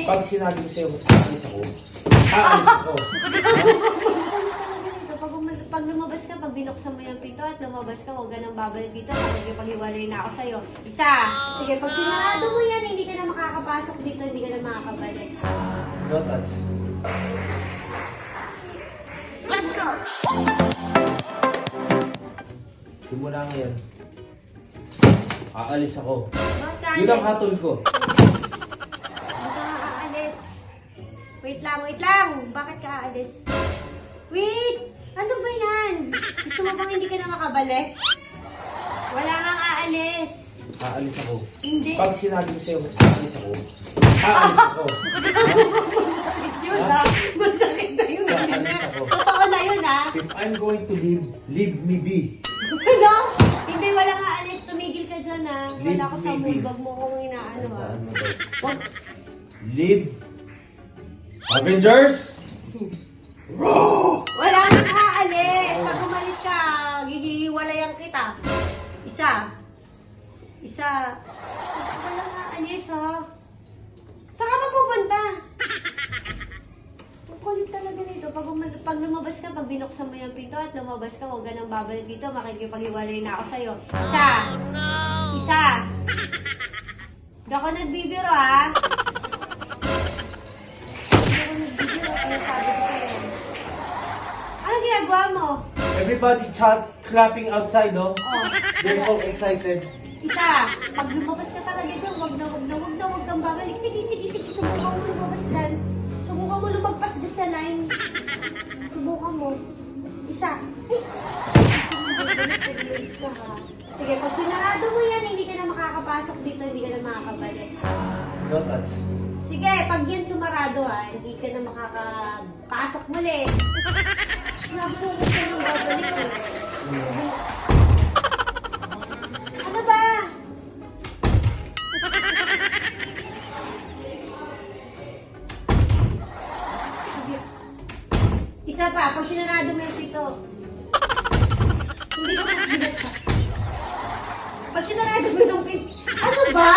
Pag sinabi ko sa'yo, aalis ako. Aalis ako. Pag lumabas ka, pag binuksan mo yung pinto at lumabas ka, huwag ka nang babalik dito. Pag-iwalay na ako sa'yo. Isa! Sige, pag sinarado mo yan, hindi ka na makakapasok dito, hindi ka na makakabalik. No touch. Let's go! Simula ngayon. Aalis ako. Bakit ka Yun ang aalis? hatol ko. Bakit ka aalis? Wait lang! Bakit ka aalis? Wait! Ano ba yan? Gusto mo bang hindi ka na makabalik? Wala kang aalis. Aalis ako. Hindi. Pag sinabi ko sa'yo, aalis ako. Aalis ako. Masakit yun ha? Masakit na yun. Aalis ako. Totoo na yun ha? If I'm going to leave me be. Ano? Hindi, wala nga alis. Tumigil ka dyan ha. Wala ko sa mood. Leave me be. Wag mo kong inaano ha. Wag. Leave. Avengers! Wala kang aalis. Pag umalis ka, gihiwalayan kita. Isa. Wala kang aalis ha. Saan ka ba pupunta? Ang kulit talaga nito. Pag lumabas ka, pag binuksan mo yung pinto at lumabas ka, huwag ka nang babalik dito. Makikipag-iwalay na ako sa'yo. Isa. Hindi ako nagbibiro ha. Hindi ako nagbibiro. Ano sabi ko sa'yo? Ano ginagawa mo? Everybody's clapping outside, no? Oh. They're so excited. Isa. Pag lumabas ka talaga dyan, huwag kang babalik. Sige. Subukan mo lumabas dyan. Subukan mo lumagpas dyan sa line. Subukan mo. Isa. Sige, pag sinarado mo yan, hindi ka na makakapasok dito, hindi ka na makakabalik. No touch. Sige, pag yan sumarado ha, hindi ka na makakapasok muli. Sinabi mo gusto nang babalik eh. Ano ba? Sige. Isa pa, pag sinarado mo yung pito. Hindi ko makakabalik ka. Pag sinarado mo yung pito. Ano ba?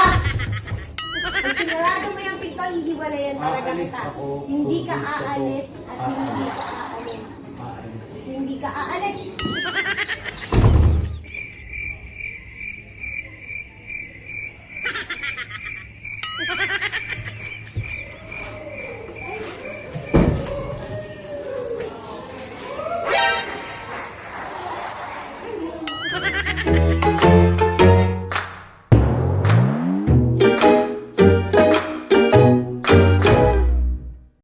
Pag sinarado mo yung pinto, hihiwalayan talaga Aalis kita. ako. Hindi ka Gusto ko. aalis at hindi ka aalis. Aalis. Hindi ka aalis.